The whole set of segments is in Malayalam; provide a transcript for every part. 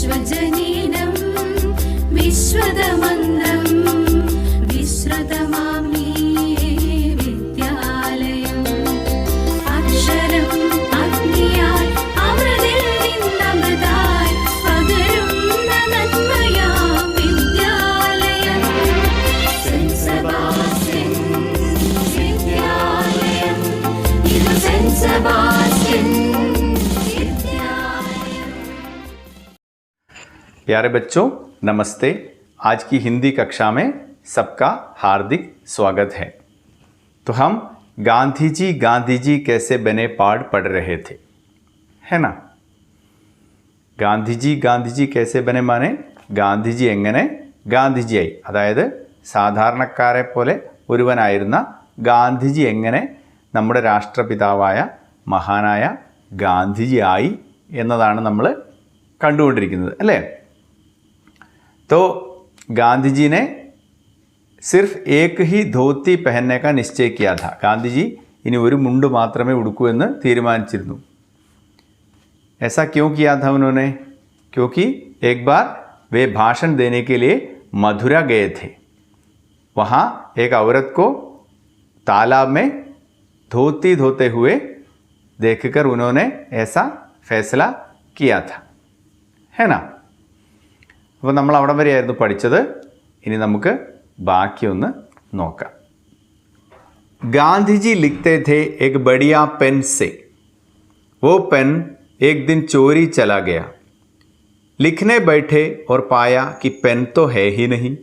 विश्वजनीनं विश्वदमन्दं विश्रुतमामि विद्यालयम् अक्षरम् अग्नियाय अमृतिൽ നിന്നമൃതായി പകരുന്ന നന്മയാം വിദ്യാലയം സെന്റ് സെബാസ്റ്റ്യൻ വിദ്യാലയം ഇത് സെന്റ് സെബാസ്റ്റ്യൻ प्यारे बच्चों नमस्ते। आज की हिंदी कक्षा में सबका हार्दिक स्वागत है। तो हम गांधी जी कैसे बने पाठ पढ़ रहे थे, है ना। गांधी जी कैसे बने माने ഗാന്ധിജി എങ്ങനെ ഗാന്ധിജിയായി, അതായത് സാധാരണക്കാരെ പോലെ ഒരുവനായിരുന്ന ഗാന്ധിജി എങ്ങനെ നമ്മുടെ രാഷ്ട്രപിതാവായ മഹാനായ ഗാന്ധിജിയായി എന്നതാണ് നമ്മൾ കണ്ടുകൊണ്ടിരിക്കുന്നത്, അല്ലേ। तो गांधी जी ने सिर्फ एक ही धोती पहनने का निश्चय किया था। गांधी जी इनी ഒരു മുണ്ട് മാത്രമേ ഉടുക്കൂ എന്ന് തീരുമാനിച്ചിരുന്നു। ऐसा क्यों किया था उन्होंने? क्योंकि एक बार वे भाषण देने के लिए मथुरा गए थे। वहाँ एक औरत को तालाब में धोती धोते हुए देखकर उन्होंने ऐसा फैसला किया था, है ना। അപ്പോൾ നമ്മൾ അവിടം വരെയായിരുന്നു പഠിച്ചത്। ഇനി നമുക്ക് ബാക്കിയൊന്ന് നോക്കാം। गांधी जी लिखते थे एक बढ़िया पेन से, वो पेन एक दिन चोरी चला गया। लिखने बैठे और पाया कि पेन तो है ही नहीं।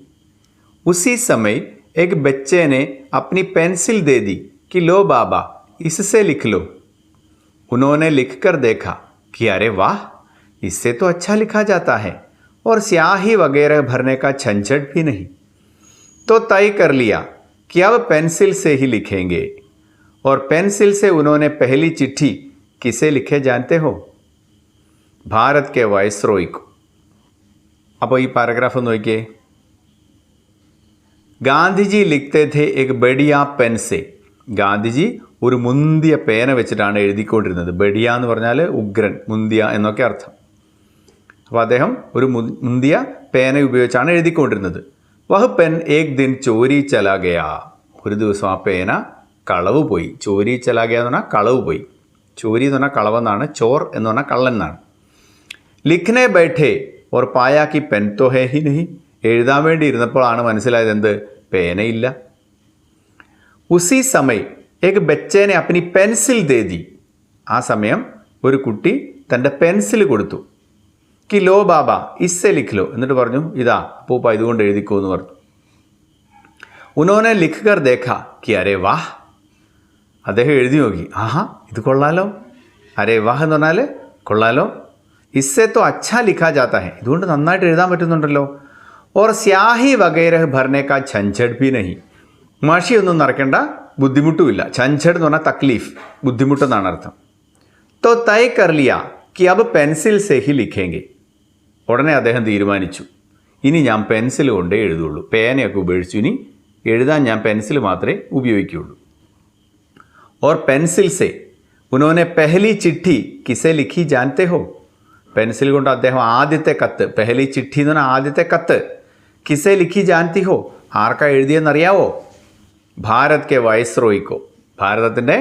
उसी समय एक बच्चे ने अपनी पेंसिल दे दी कि लो बाबा इससे लिख लो। उन्होंने लिखकर देखा कि अरे वाह, इससे तो अच्छा लिखा जाता है और स्याही वगैरह भरने का झंझट भी नहीं। तो तय कर लिया कि अब पेंसिल से ही लिखेंगे। और पेंसिल से उन्होंने पहली चिट्ठी किसे लिखे जानते हो? भारत के वाइसरॉय को। അപ്പോൾ ഈ പാരഗ്രാഫ് ഒന്ന് നോക്കിയേ। ഗാന്ധിജി ലിഖ്തേ ഥേ എക് ബഡിയ പെൻ സേ, ഗാന്ധിജി ഒരു മുന്തിയ പേന വെച്ചിട്ടാണ് എഴുതിക്കൊണ്ടിരുന്നത്। ബഡിയ എന്ന് പറഞ്ഞാൽ ഉഗ്രൻ, മുന്തിയ എന്നൊക്കെ അർത്ഥം। അപ്പോൾ അദ്ദേഹം ഒരു മുന്തിയ പേന ഉപയോഗിച്ചാണ് എഴുതിക്കൊണ്ടിരുന്നത്। വഹ് പെൻ ഏക് ദിൻ ചോരി ചലാ ഗയാ, ഒരു ദിവസം ആ പേന കളവ് പോയി। ചോരി ചലാ ഗയ എന്ന് പറഞ്ഞാൽ കളവ് പോയി। ചോരി എന്ന് പറഞ്ഞാൽ കളവെന്നാണ്, ചോർ എന്ന് പറഞ്ഞാൽ കള്ളൻ എന്നാണ്। ലിഖ്നെ ബൈഠേ ഓർ പായാ കി പെൻ തോ ഹേ ഹി നഹി, എഴുതാൻ വേണ്ടി ഇരുന്നപ്പോഴാണ് മനസ്സിലായത് എന്ത്, പേനയില്ല। ഉസി സമയ് ഏക് ബച്ചേനെ അപ്നി പെൻസിൽ ദേ ദി, ആ സമയം ഒരു കുട്ടി തൻ്റെ പെൻസിൽ കൊടുത്തു। कि लो बाबा इससे लिख लो, എന്നിട്ട് പറഞ്ഞു ഇതാ അപ്പൂപ്പ ഇതുകൊണ്ട് എഴുതിക്കോ എന്ന് പറഞ്ഞു। ഉനോനെ ലിഖ്കർ ദേഖാ कि अरे वाह, അദ്ദേഹം എഴുതി നോക്കി, ആഹാ ഇത് കൊള്ളാലോ। അരേ വാഹ് എന്ന് പറഞ്ഞാൽ കൊള്ളാലോ। ഇസ്സെ തോ അച്ഛാ ലിഖാ ജാത്താ ഹെ, ഇതുകൊണ്ട് നന്നായിട്ട് എഴുതാൻ പറ്റുന്നുണ്ടല്ലോ। ഓർ സ്യാഹി വഗൈരഹ് ഭർനെ കാ ഝഞ്ചഡ് ഭി നഹി, മഷിയൊന്നും നിറയ്ക്കേണ്ട ബുദ്ധിമുട്ടുമില്ല। ഝഞ്ചഡ് എന്ന് പറഞ്ഞാൽ തക്ലീഫ്, ബുദ്ധിമുട്ടെന്നാണ് അർത്ഥം। തോ തൈ കർ ലിയ कि अब पेंसिल से ही लिखेंगे, ഉടനെ അദ്ദേഹം തീരുമാനിച്ചു ഇനി ഞാൻ പെൻസിൽ കൊണ്ടേ എഴുതുള്ളൂ, പേനയൊക്കെ ഉപയോഗിച്ചു, ഇനി എഴുതാൻ ഞാൻ പെൻസിൽ മാത്രമേ ഉപയോഗിക്കുകയുള്ളൂ। और पेंसिल से उन्होंने पहली चिट्ठी किसे लिखी जानते हो? പെൻസിൽ കൊണ്ട് അദ്ദേഹം ആദ്യത്തെ കത്ത്, പെഹലി ചിട്ടി എന്ന് പറഞ്ഞാൽ ആദ്യത്തെ കത്ത്, കിസെ ലിഖി ജാൻതി ഹോ, ആർക്കാ എഴുതിയെന്നറിയാവോ? ഭാരത് കെ വൈസ്രോയ്ക്കോ, ഭാരതത്തിൻ്റെ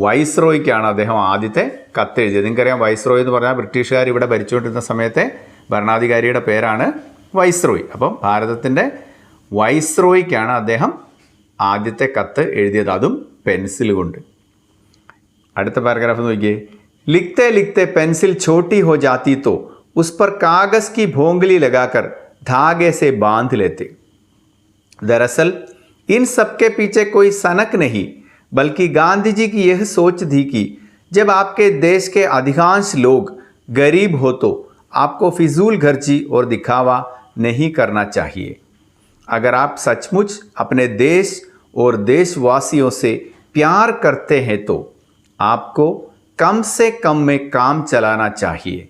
വൈസ്രോയ്ക്കാണ് അദ്ദേഹം ആദ്യത്തെ കത്ത് എഴുതിയത്। നിങ്ങൾക്കറിയാം വൈസ്രോയ് എന്ന് പറഞ്ഞാൽ ബ്രിട്ടീഷുകാർ ഇവിടെ ഭരിച്ചുകൊണ്ടിരുന്ന സമയത്തെ ഭരണാധികാരിയുടെ പേരാണ് വൈസ്രോയ്। അപ്പം ഭാരതത്തിൻ്റെ വൈസ്രോയ്ക്കാണ് അദ്ദേഹം ആദ്യത്തെ കത്ത് എഴുതിയത്, അതും പെൻസിൽ കൊണ്ട്। അടുത്ത പാരഗ്രാഫ് നോക്കിയേ। लिखते लिखते पेंसिल छोटी हो जाती तो उस पर कागज़ की भोंगली लगाकर धागे से बांध लेते। दरअसल इन सब के पीछे कोई सनक नहीं, बल्कि गांधी जी की यह सोच थी कि जब आपके देश के अधिकांश लोग गरीब हो तो आपको फिजूल खर्ची और दिखावा नहीं करना चाहिए। अगर आप सचमुच अपने देश और देशवासियों से प्यार करते हैं तो आपको कम से कम में काम चलाना चाहिए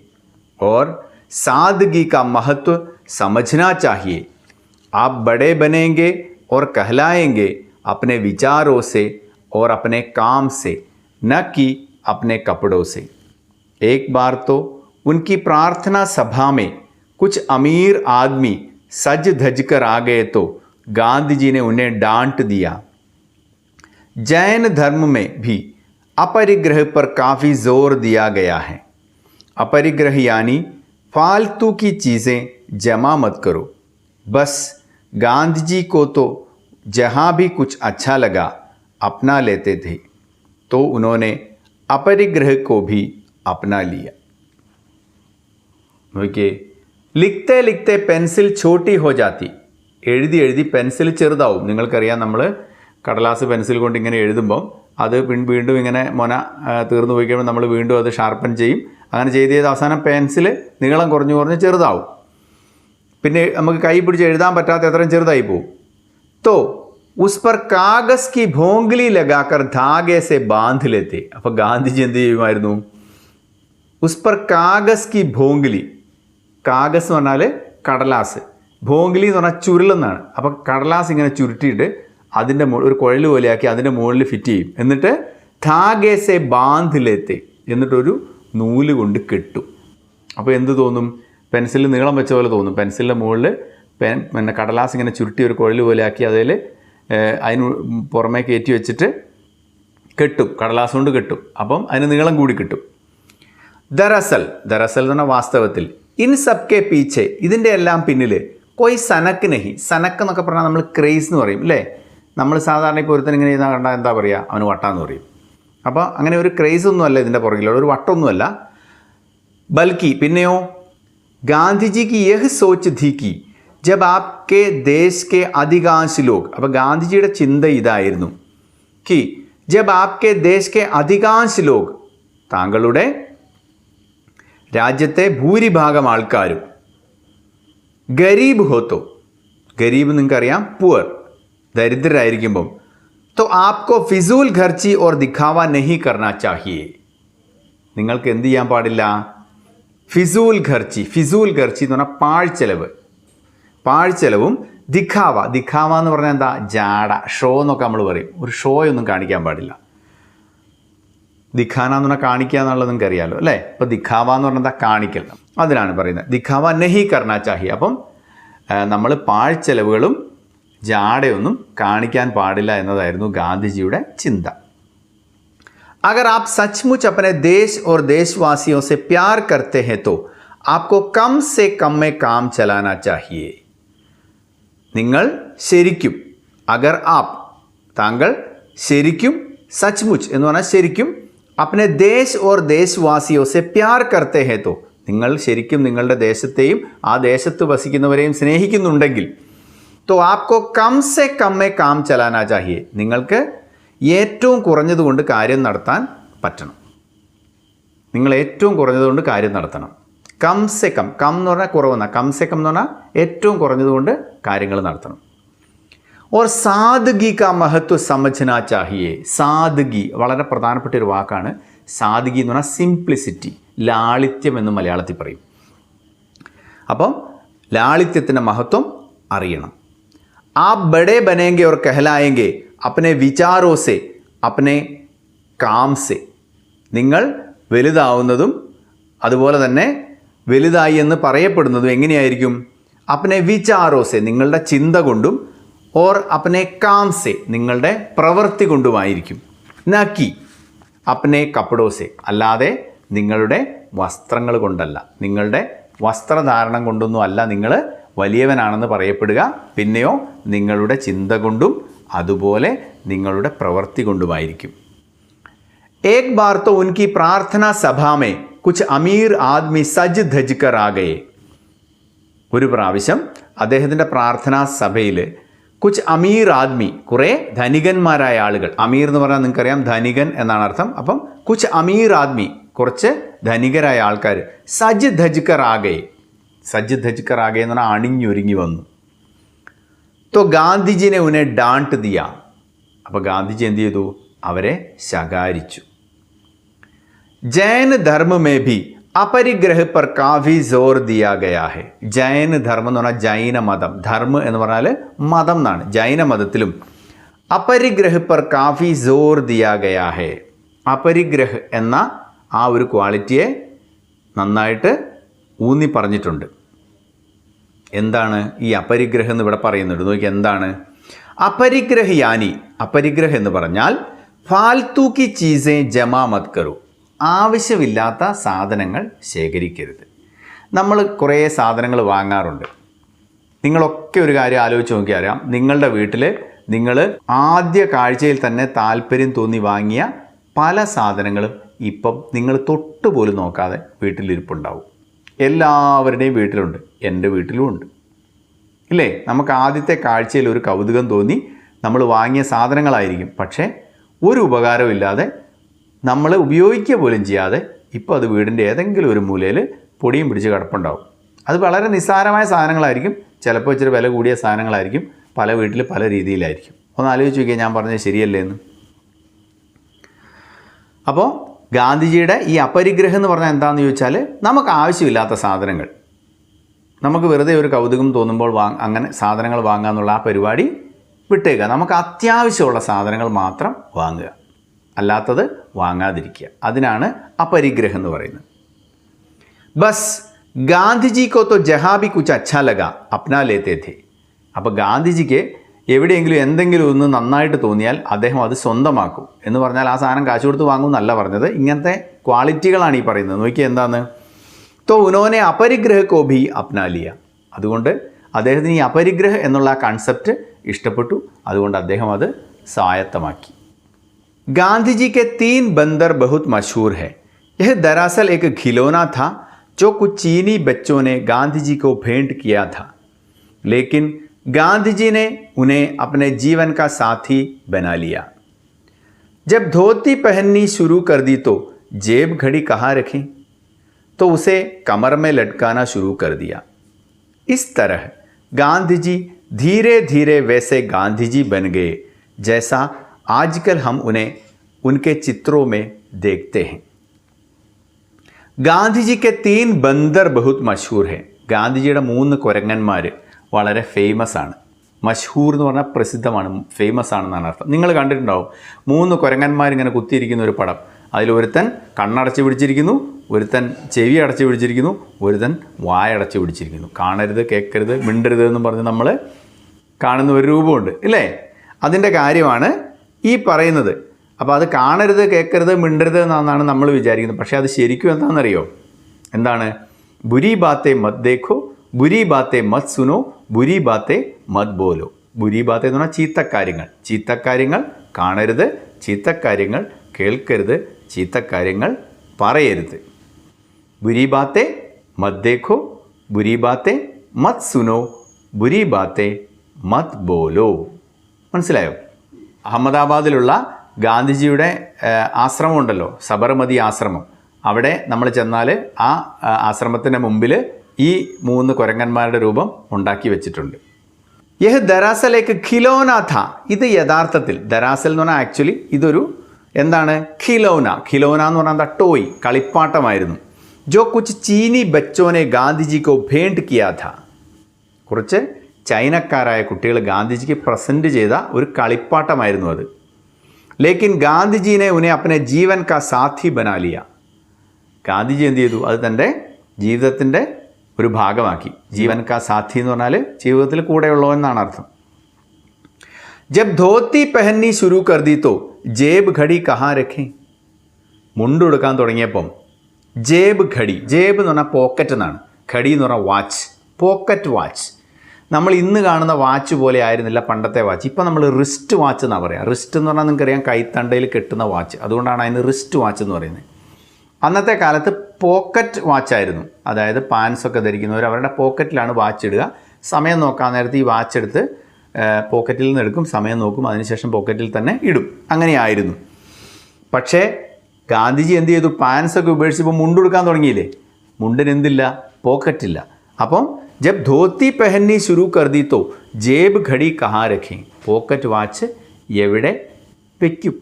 और सादगी का महत्व समझना चाहिए। आप बड़े बनेंगे और कहलाएंगे अपने विचारों से और अपने काम से, न कि अपने कपड़ों से। एक बार तो उनकी प्रार्थना सभा में कुछ अमीर आदमी सज धज कर आ गए तो गांधी जी ने उन्हें डांट दिया। जैन धर्म में भी अपरिग्रह पर काफ़ी जोर दिया गया है। अपरिग्रह यानी फालतू की चीज़ें जमा मत करो। बस गांधी जी को तो जहाँ भी कुछ अच्छा लगा अपना लेते थे, तो उन्होंने अपरिग्रह को भी अपना लिया। നോക്കിയേ, ലിഖ്തെ ലിഖ്തെ പെൻസിൽ ഛോട്ടി ഹോ ജാത്തി. എഴുതി എഴുതി പെൻസിൽ ചെറുതാവും. നിങ്ങൾക്കറിയാം, നമ്മൾ കടലാസ് പെൻസിൽ കൊണ്ട് ഇങ്ങനെ എഴുതുമ്പം അത് വീണ്ടും ഇങ്ങനെ മൊന തീർന്നു പോയി കഴിയുമ്പോൾ നമ്മൾ വീണ്ടും അത് ഷാർപ്പൻ ചെയ്യും. അങ്ങനെ ചെയ്ത് ചെയ്ത് അവസാനം പെൻസിൽ നീളം കുറഞ്ഞ് കുറഞ്ഞ് ചെറുതാവും. പിന്നെ നമുക്ക് കൈ പിടിച്ച് എഴുതാൻ പറ്റാത്ത എത്രയും ചെറുതായി പോവും. തോ ഉസ് പർ കാഗസ് കി ഭോംഗലി ലഗാക്കർ ധാഗെ സെ ബാന്ധ് ലേത്തെ. അപ്പോൾ ഗാന്ധിജി എന്ത് ചെയ്യുമായിരുന്നു? ഉസ് പർ കാഗസ് കി ഭോംഗലി. കാഗസ് എന്ന് പറഞ്ഞാൽ കടലാസ്, ഭോംഗലി എന്ന് പറഞ്ഞാൽ ചുരുളെന്നാണ്. അപ്പോൾ കടലാസ് ഇങ്ങനെ ചുരുട്ടിയിട്ട് അതിൻ്റെ ഒരു കുഴൽ പോലെയാക്കി അതിൻ്റെ മുകളിൽ ഫിറ്റ് ചെയ്യും. എന്നിട്ട് ധാഗെ സെ ബാന്ധ് ലേത്തെ, എന്നിട്ടൊരു നൂല് കൊണ്ട് കെട്ടും. അപ്പോൾ എന്ത് തോന്നും? പെൻസിൽ നീളം വെച്ച പോലെ തോന്നും. പെൻസിലിൻ്റെ മുകളിൽ പിന്നെ കടലാസ് ഇങ്ങനെ ചുരുട്ടി ഒരു കുഴൽ പോലെയാക്കി അതിൽ അതിന് പുറമേ കയറ്റി വെച്ചിട്ട് കെട്ടും, കടലാസ് കൊണ്ട് കെട്ടും. അപ്പം അതിന് നീളം കൂടി കിട്ടും. ദറസൽ എന്ന് പറഞ്ഞാൽ വാസ്തവത്തിൽ, ഇൻ സബ്കെ പീച്ചെ, ഇതിൻ്റെ എല്ലാം പിന്നിൽ കൊയ് സനക്ക് നഹി. സനക്ക് എന്നൊക്കെ പറഞ്ഞാൽ നമ്മൾ ക്രേസ് എന്ന് പറയും അല്ലേ? നമ്മൾ സാധാരണ ഇപ്പോൾ ഒരുത്തൻ ഇങ്ങനെ ചെയ്താൽ കണ്ടാൽ എന്താ പറയുക? അവന് വട്ടാന്ന് പറയും. അപ്പോൾ അങ്ങനെ ഒരു ക്രേസ് ഒന്നുമല്ല ഇതിൻ്റെ പുറകിലുള്ള, ഒരു വട്ടമൊന്നുമല്ല. ബൽക്കി പിന്നെയോ, ഗാന്ധിജി की यह सोच थी कि जब आपके देश के अधिकांश लोग, അപ്പോൾ ഗാന്ധിജിയുടെ ചിന്ത ഇതായിരുന്നു, कि जब आपके देश के अधिकांश लोग, താങ്കളുടെ രാജ്യത്തെ ഭൂരിഭാഗം ആൾക്കാരും ഗരീബ് ഹോത്തോ, ഗരീബ് നിങ്ങൾക്കറിയാം പുവർ, ദരിദ്രരായിരിക്കുമ്പം, तो आपको फिजूल खर्ची और दिखावा नहीं करना चाहिए. നിങ്ങൾക്ക് എന്ത് ചെയ്യാൻ പാടില്ല? ഫിസൂൽ ഖർച്ചി. ഫിസൂൽ ഖർച്ചി എന്ന് പറഞ്ഞാൽ പാഴ്ചെലവ്. പാഴ്ചെലവും ദിഖാവ. ദിഖാവ എന്ന് പറഞ്ഞാൽ എന്താ? ജാട, ഷോ എന്നൊക്കെ നമ്മൾ പറയും. ഒരു ഷോയൊന്നും കാണിക്കാൻ പാടില്ല. ദിഖാന എന്ന് പറഞ്ഞാൽ കാണിക്കുക എന്നുള്ളത് നിങ്ങൾക്ക് അറിയാമല്ലോ അല്ലേ? അപ്പോൾ ദിഖാവ എന്ന് പറഞ്ഞാൽ എന്താ? കാണിക്കൽ. അതിനാണ് പറയുന്നത് ദിഖാവ നഹി കർണാ ചാഹി. അപ്പം നമ്മൾ പാഴ്ചെലവുകളും ജാടയൊന്നും കാണിക്കാൻ പാടില്ല എന്നതായിരുന്നു ഗാന്ധിജിയുടെ ചിന്ത. अगर आप सचमुच अपने देश और देशवासियों से प्यार करते हैं तो आपको कम से कम में काम चलाना चाहिए. നിങ്ങൾ ശരിക്കും, അഗർ ആപ്പ് താങ്കൾ ശരിക്കും, സച്ച്മുച്ച് എന്ന് പറഞ്ഞാൽ ശരിക്കും, अपने देश और देशवासियों से प्यार करते हैं तो നിങ്ങൾ ശരിക്കും നിങ്ങളുടെ ദേശത്തെയും ആ ദേശത്ത് വസിക്കുന്നവരെയും സ്നേഹിക്കുന്നുണ്ടെങ്കിൽ तो आपको कम से कम में काम चलाना चाहिए. നിങ്ങൾക്ക് ഏറ്റവും കുറഞ്ഞതുകൊണ്ട് കാര്യം നടത്താൻ പറ്റണം. നിങ്ങൾ ഏറ്റവും കുറഞ്ഞതുകൊണ്ട് കാര്യം നടത്തണം. കം സെ കം, കം എന്ന് പറഞ്ഞാൽ കുറവെന്ന, കം സെ കം എന്ന് പറഞ്ഞാൽ ഏറ്റവും കുറഞ്ഞതുകൊണ്ട് കാര്യങ്ങൾ നടത്തണം. ഓർ സാദഗി കാ മഹത്വ സമജ്നാ ചാഹിയേ. സാദഗി വളരെ പ്രധാനപ്പെട്ട ഒരു വാക്കാണ്. സാദഗി എന്ന് പറഞ്ഞാൽ സിംപ്ലിസിറ്റി, ലാളിത്യം എന്ന് മലയാളത്തിൽ പറയും. അപ്പം ലാളിത്യത്തിൻ്റെ മഹത്വം അറിയണം. आप बड़े बनेंगे और कहलाएंगे अपने विचारों से अपने काम से. നിങ്ങൾ വലുതാവുന്നതും അതുപോലെ തന്നെ വലുതായി എന്ന് പറയപ്പെടുന്നതും എങ്ങനെയായിരിക്കും? अपने विचारों से, നിങ്ങളുടെ ചിന്ത കൊണ്ടും, और अपने काम से, നിങ്ങളുടെ പ്രവൃത്തി കൊണ്ടുമായിരിക്കും. നക്കി अपने कपड़ों से, അല്ലാതെ നിങ്ങളുടെ വസ്ത്രങ്ങൾ കൊണ്ടല്ല, നിങ്ങളുടെ വസ്ത്രധാരണം കൊണ്ടൊന്നും അല്ല നിങ്ങൾ വലിയവനാണെന്ന് പറയപ്പെടുക. പിന്നെയോ നിങ്ങളുടെ ചിന്ത കൊണ്ടും അതുപോലെ നിങ്ങളുടെ പ്രവൃത്തി കൊണ്ടുമായിരിക്കും. एक बार तो उनकी प्रार्थना सभा में कुछ अमीर आदमी सज धज कर आ गए. ഒരു പ്രാവശ്യം അദ്ദേഹത്തിൻ്റെ പ്രാർത്ഥനാ സഭയിൽ കുച്ച് അമീർ ആദ്മി, കുറേ ധനികന്മാരായ ആളുകൾ. അമീർ എന്ന് പറഞ്ഞാൽ നിങ്ങൾക്കറിയാം ധനികൻ എന്നാണ് അർത്ഥം. അപ്പം കുച്ച് അമീർ ആദ്മി, കുറച്ച് ധനികരായ ആൾക്കാർ, സജ് ധജ് കർ ആ ഗയെ. സജ് ധജ് കർ ആ ഗയെ എന്ന് പറഞ്ഞാൽ അണിഞ്ഞൊരുങ്ങി വന്നു. तो गांधीजी ने उन्हें डांट दिया. അപ്പോൾ ഗാന്ധിജി എന്ത് ചെയ്തു? അവരെ ശകാരിച്ചു. जैन धर्म में भी अपरिग्रह पर काफ़ी जोर दिया गया है. ജൈന ധർമ്മം എന്ന് പറഞ്ഞാൽ ജൈന മതം, ധർമ്മ എന്ന് പറഞ്ഞാൽ മതം എന്നാണ്. ജൈന മതത്തിലും अपरिग्रह पर काफ़ी जोर दिया गया है. अपरिग्रഹ് എന്ന ആ ഒരു ക്വാളിറ്റിയെ നന്നായിട്ട് ഊന്നി പറഞ്ഞിട്ടുണ്ട്. എന്താണ് ഈ അപരിഗ്രഹം എന്ന് ഇവിടെ പറയുന്നുണ്ട്? നോക്കി, എന്താണ് അപരിഗ്രഹ യാനി? അപരിഗ്രഹം എന്ന് പറഞ്ഞാൽ ഫാൽത്തു കി ചീസേ ജമാ മത് കറു, ആവശ്യമില്ലാത്ത സാധനങ്ങൾ ശേഖരിക്കരുത്. നമ്മൾ കുറേ സാധനങ്ങൾ വാങ്ങാറുണ്ട്. നിങ്ങളൊക്കെ ഒരു കാര്യം ആലോചിച്ച് നോക്കിയാൽ അറിയാം, നിങ്ങളുടെ വീട്ടിൽ നിങ്ങൾ ആദ്യ കാഴ്ചയിൽ തന്നെ താല്പര്യം തോന്നി വാങ്ങിയ പല സാധനങ്ങളും ഇപ്പം നിങ്ങൾ തൊട്ടുപോലും നോക്കാതെ വീട്ടിലിരിപ്പുണ്ടാവും. എല്ലാവരുടെയും വീട്ടിലുണ്ട്, എൻ്റെ വീട്ടിലും ഉണ്ട്, ഇല്ലേ? നമുക്ക് ആദ്യത്തെ കാഴ്ചയിൽ ഒരു കൗതുകം തോന്നി നമ്മൾ വാങ്ങിയ സാധനങ്ങളായിരിക്കും, പക്ഷേ ഒരു ഉപകാരമില്ലാതെ നമ്മൾ ഉപയോഗിക്കുക പോലും ചെയ്യാതെ ഇപ്പോൾ അത് വീടിൻ്റെ ഏതെങ്കിലും ഒരു മൂലയിൽ പൊടിയും പിടിച്ച് കിടപ്പുണ്ടാവും. അത് വളരെ നിസ്സാരമായ സാധനങ്ങളായിരിക്കും, ചിലപ്പോൾ ഇച്ചിരി വില കൂടിയ സാധനങ്ങളായിരിക്കും, പല വീട്ടിൽ പല രീതിയിലായിരിക്കും. ഒന്ന് ആലോചിച്ച് നോക്കിയാൽ ഞാൻ പറഞ്ഞത് ശരിയല്ലേ എന്ന്. അപ്പോൾ ഗാന്ധിജിയുടെ ഈ അപരിഗ്രഹം എന്ന് പറഞ്ഞാൽ എന്താണെന്ന് ചോദിച്ചാൽ, നമുക്ക് ആവശ്യമില്ലാത്ത സാധനങ്ങൾ, നമുക്ക് വെറുതെ ഒരു കൗതുകം തോന്നുമ്പോൾ അങ്ങനെ സാധനങ്ങൾ വാങ്ങുക എന്നുള്ള ആ പരിപാടി വിട്ടേക്കുക. നമുക്ക് അത്യാവശ്യമുള്ള സാധനങ്ങൾ മാത്രം വാങ്ങുക, അല്ലാത്തത് വാങ്ങാതിരിക്കുക. അതിനാണ് അപരിഗ്രഹം എന്ന് പറയുന്നത്. ബസ് ഗാന്ധിജിക്കോ തോ ജഹാ ഭി കുച്ച് അച്ഛാ ലഗാ അപ്നാ ലേത്തേ ഥേ. അപ്പോൾ ഗാന്ധിജിക്ക് എവിടെയെങ്കിലും എന്തെങ്കിലും ഒന്ന് നന്നായിട്ട് തോന്നിയാൽ അദ്ദേഹം അത് സ്വന്തമാക്കും. എന്ന് പറഞ്ഞാൽ ആ സാധനം കാശ് കൊടുത്ത് വാങ്ങും എന്നല്ല പറഞ്ഞത്, ഇങ്ങനത്തെ ക്വാളിറ്റികളാണ് ഈ പറയുന്നത്. നോക്കിയാൽ എന്താണ്, തോ ഉനോനെ അപരിഗ്രഹ കോ ഭി അപ്നാ ലിയ. അതുകൊണ്ട് അദ്ദേഹത്തിന് ഈ അപരിഗ്രഹ എന്നുള്ള ആ കൺസെപ്റ്റ് ഇഷ്ടപ്പെട്ടു, അതുകൊണ്ട് അദ്ദേഹം അത് സ്വായത്തമാക്കി. गांधी के 3 बंदर बहुत मशहूर है. यह दरअसल एक खिलौना था जो कुछ चीनी बच्चों ने गांधी जी को भेंट किया था, लेकिन गांधी जी ने उन्हें अपने जीवन का साथी बना लिया. जब धोती पहननी शुरू कर दी तो जेब घड़ी कहाँ रखी, तो उसे कमर में लटकाना शुरू कर दिया. इस तरह गांधी जी धीरे धीरे वैसे गांधी जी बन गए जैसा आजकल हम उन्हें उनके चित्रों में देखते हैं. ഗാന്ധിജി കെ 3 ബന്ദർ ബഹുത് മഷഹൂർ ഹെ. ഗാന്ധിജിയുടെ 3 കുരങ്ങന്മാർ വളരെ ഫേമസ് ആണ്. മഷഹൂർ എന്ന് പറഞ്ഞാൽ പ്രസിദ്ധമാണ്, ഫേമസ് ആണെന്നാണ് അർത്ഥം. നിങ്ങൾ കണ്ടിട്ടുണ്ടാവും 3 കുരങ്ങന്മാർ ഇങ്ങനെ കുത്തിയിരിക്കുന്ന ഒരു പടം. അതിലൊരുത്തൻ കണ്ണടച്ച് പിടിച്ചിരിക്കുന്നു, ഒരുത്തൻ ചെവി അടച്ച് പിടിച്ചിരിക്കുന്നു, ഒരുത്തൻ വായടച്ച് പിടിച്ചിരിക്കുന്നു. കാണരുത്, കേൾക്കരുത്, മിണ്ടരുത് എന്ന് പറഞ്ഞ് നമ്മൾ കാണുന്ന ഒരു രൂപമുണ്ട്, ഇല്ലേ? അതിൻ്റെ കാര്യമാണ് ഈ പറയുന്നത്. അപ്പോൾ അത് കാണരുത്, കേൾക്കരുത്, മിണ്ടരുത് എന്നാണ് നമ്മൾ വിചാരിക്കുന്നത്. പക്ഷേ അത് ശരിക്കും എന്താണെന്നറിയോ? എന്താണ്? ബുരി ബാത്തെ മത് ദേഖോ, ബുരി ബാത്തെ മത് സുനോ, ബുരി ബാത്തെ മത് ബോലോ. ബുരി ബാത്തെ എന്ന് പറഞ്ഞാൽ ചീത്തക്കാര്യങ്ങൾ. ചീത്തക്കാര്യങ്ങൾ കാണരുത്, ചീത്തക്കാര്യങ്ങൾ കേൾക്കരുത്, ചീത്തക്കാര്യങ്ങൾ പറയരുത്. ബുരി ബാത്തെ മത് ദേഖോ, ബുരി ബാത്തെ മത് സുനോ, ബുരി ബാത്തെ മത് ബോലോ. മനസ്സിലായോ? അഹമ്മദാബാദിലുള്ള ഗാന്ധിജിയുടെ ആശ്രമം ഉണ്ടല്ലോ, സബർമതി ആശ്രമം. അവിടെ നമ്മൾ ചെന്നാൽ ആ ആശ്രമത്തിൻ്റെ മുമ്പിൽ ഈ 3 കുരങ്ങന്മാരുടെ രൂപം ഉണ്ടാക്കി വെച്ചിട്ടുണ്ട്. യഹ് ദരാസലേക്ക് ഖിലോന ഥ. ഇത് യഥാർത്ഥത്തിൽ ദരാസൽ എന്ന് പറഞ്ഞാൽ ആക്ച്വലി ഇതൊരു എന്താണ്? ഖിലോന. ഖിലോന എന്ന് പറഞ്ഞാൽ എന്താ? ടോയ്, കളിപ്പാട്ടമായിരുന്നു. ജോ കുച്ച് ചീനി ബച്ചോനെ ഗാന്ധിജിക്കോ ഭേണ്ട് കിയാ ഥ. കുറച്ച് ചൈനക്കാരായ കുട്ടികൾ ഗാന്ധിജിക്ക് പ്രസൻറ്റ് ചെയ്ത ഒരു കളിപ്പാട്ടമായിരുന്നു അത്. ലേക്കിൻ ഗാന്ധിജീനെ ഉന്നെ അപ്പനെ ജീവൻ കാ സാഥി ബനാലിയ. ഗാന്ധിജി എന്ത് ചെയ്തു? അത് തൻ്റെ ജീവിതത്തിൻ്റെ ഒരു ഭാഗമാക്കി. ജീവൻ കാ സാഥി എന്ന് പറഞ്ഞാൽ ജീവിതത്തിൽ കൂടെയുള്ളോ എന്നാണ് അർത്ഥം. ജബ് ധോത്തി പെഹന്നി ശുരു കർ ദി തോ ജേബ് ഘടി കഹാ രഖേ. മുണ്ടെടുക്കാൻ തുടങ്ങിയപ്പം ജേബ് ഘടി, ജേബ് എന്ന് പറഞ്ഞാൽ പോക്കറ്റ് എന്നാണ്, ഘടി എന്ന് പറഞ്ഞാൽ വാച്ച്, പോക്കറ്റ് വാച്ച്. നമ്മൾ ഇന്ന് കാണുന്ന വാച്ച് പോലെ ആയിരുന്നില്ല പണ്ടത്തെ വാച്ച്. ഇപ്പം നമ്മൾ റിസ്റ്റ് വാച്ച് എന്നാണ് പറയുക. റിസ്റ്റ് എന്ന് പറഞ്ഞാൽ നിങ്ങൾക്കറിയാം, കൈത്തണ്ടയിൽ കെട്ടുന്ന വാച്ച്, അതുകൊണ്ടാണ് അതിന് റിസ്റ്റ് വാച്ച് എന്ന് പറയുന്നത്. അന്നത്തെ കാലത്ത് പോക്കറ്റ് വാച്ചായിരുന്നു. അതായത് പാൻസൊക്കെ ധരിക്കുന്നവർ അവരുടെ പോക്കറ്റിലാണ് വാച്ച് ഇടുക. സമയം നോക്കാൻ നേരത്ത് ഈ വാച്ച് എടുത്ത് പോക്കറ്റിൽ നിന്ന് എടുക്കും, സമയം നോക്കും, അതിനുശേഷം പോക്കറ്റിൽ തന്നെ ഇടും. അങ്ങനെയായിരുന്നു. പക്ഷേ ഗാന്ധിജി എന്ത് ചെയ്തു? പാൻസൊക്കെ ഉപേക്ഷിച്ചപ്പോൾ മുണ്ടെടുക്കാൻ തുടങ്ങിയില്ലേ? മുണ്ടിന് എന്തില്ല? പോക്കറ്റില്ല. അപ്പം जब धोती पहननी शुरू कर दी तो जेब घड़ी कहाँ रखें. പോക്കറ്റ് വാച്ച് എവിടെ വയ്ക്കും?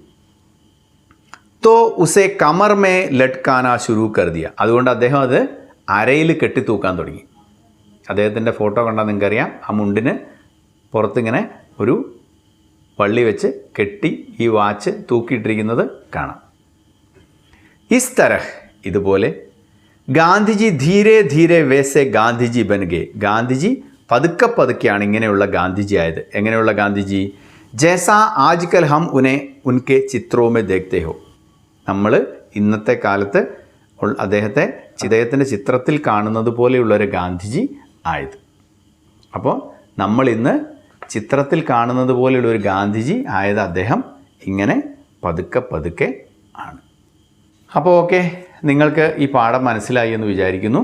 तो उसे कमर में लटकाना शुरू कर दिया. അതുകൊണ്ട് അദ്ദേഹം അത് അരയിൽ കെട്ടിത്തൂക്കാൻ തുടങ്ങി. അദ്ദേഹത്തിൻ്റെ ഫോട്ടോ കണ്ടാൽ നിങ്ങൾക്കറിയാം, ആ മുണ്ടിന് പുറത്തിങ്ങനെ ഒരു വള്ളി വെച്ച് കെട്ടി ഈ വാച്ച് തൂക്കിയിട്ടിരിക്കുന്നത് കാണാം. ഇസ് തരഹ്, ഇതുപോലെ ഗാന്ധിജി ധീരെ ധീരെ വൈസെ ഗാന്ധിജി ബൻ ഗേ. ഗാന്ധിജി പതുക്കെ പതുക്കെയാണ് ഇങ്ങനെയുള്ള ഗാന്ധിജി ആയത്. എങ്ങനെയുള്ള ഗാന്ധിജി? ജൈസാ ആജ്കൽ ഹം ഉൻകെ ചിത്രവും ദേഖ്തേ ഹോ. നമ്മൾ ഇന്നത്തെ കാലത്ത് അദ്ദേഹത്തിൻ്റെ ചിത്രത്തിൽ കാണുന്നത് പോലെയുള്ളൊരു ഗാന്ധിജി ആയത്. അപ്പോൾ നമ്മൾ ഇന്ന് ചിത്രത്തിൽ കാണുന്നത് പോലെയുള്ള ഒരു ഗാന്ധിജി ആയത് അദ്ദേഹം ഇങ്ങനെ പതുക്കെ പതുക്കെ ആണ്. അപ്പോൾ ഓക്കെ, നിങ്ങൾക്ക് ഈ പാഠം മനസ്സിലായി എന്ന് വിചാരിക്കുന്നു.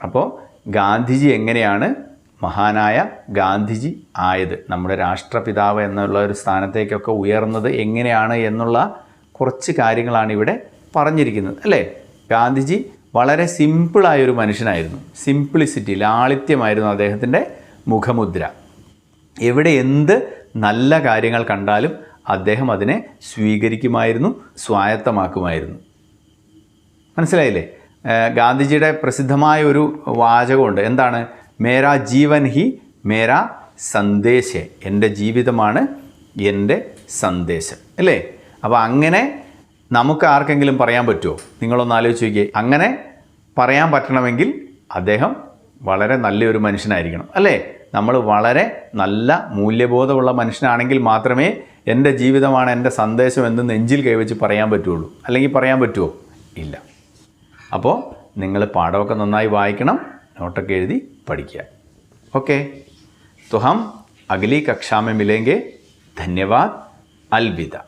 അപ്പോൾ ഗാന്ധിജി എങ്ങനെയാണ് മഹാനായ ഗാന്ധിജി ആയത്, നമ്മുടെ രാഷ്ട്രപിതാവ് എന്നുള്ള ഒരു സ്ഥാനത്തേക്കൊക്കെ ഉയർന്നത് എങ്ങനെയാണ് എന്നുള്ള കുറച്ച് കാര്യങ്ങളാണ് ഇവിടെ പറഞ്ഞിരിക്കുന്നത് അല്ലേ. ഗാന്ധിജി വളരെ സിമ്പിളായൊരു മനുഷ്യനായിരുന്നു. സിംപ്ലിസിറ്റി, ലാളിത്യമായിരുന്നു അദ്ദേഹത്തിൻ്റെ മുഖമുദ്ര. എവിടെ എന്ത് നല്ല കാര്യങ്ങൾ കണ്ടാലും അദ്ദേഹം അതിനെ സ്വീകരിക്കുമായിരുന്നു, സ്വായത്തമാക്കുമായിരുന്നു. മനസ്സിലായില്ലേ? ഗാന്ധിജിയുടെ പ്രസിദ്ധമായ ഒരു വാചകമുണ്ട്. എന്താണ്? മേരാ ജീവൻ ഹി മേരാ സന്ദേശ്. എൻ്റെ ജീവിതമാണ് എൻ്റെ സന്ദേശം അല്ലേ. അപ്പോൾ അങ്ങനെ നമുക്ക് ആർക്കെങ്കിലും പറയാൻ പറ്റുമോ? നിങ്ങളൊന്ന് ആലോചിച്ച് നോക്കിയേ. അങ്ങനെ പറയാൻ പറ്റണമെങ്കിൽ അദ്ദേഹം വളരെ നല്ലൊരു മനുഷ്യനായിരിക്കണം അല്ലേ. നമ്മൾ വളരെ നല്ല മൂല്യബോധമുള്ള മനുഷ്യനാണെങ്കിൽ മാത്രമേ എൻ്റെ ജീവിതമാണ് എൻ്റെ സന്ദേശം എന്ന് നെഞ്ചിൽ കൈവച്ച് പറയാൻ പറ്റുള്ളൂ. അല്ലെങ്കിൽ പറയാൻ പറ്റുമോ? ഇല്ല. അപ്പോൾ നിങ്ങൾ പാഠമൊക്കെ നന്നായി വായിക്കണം, നോട്ടൊക്കെ എഴുതി പഠിക്കുക. ओके, तो हम अगली कक्षा में मिलेंगे. धन्यवाद. अलविदा.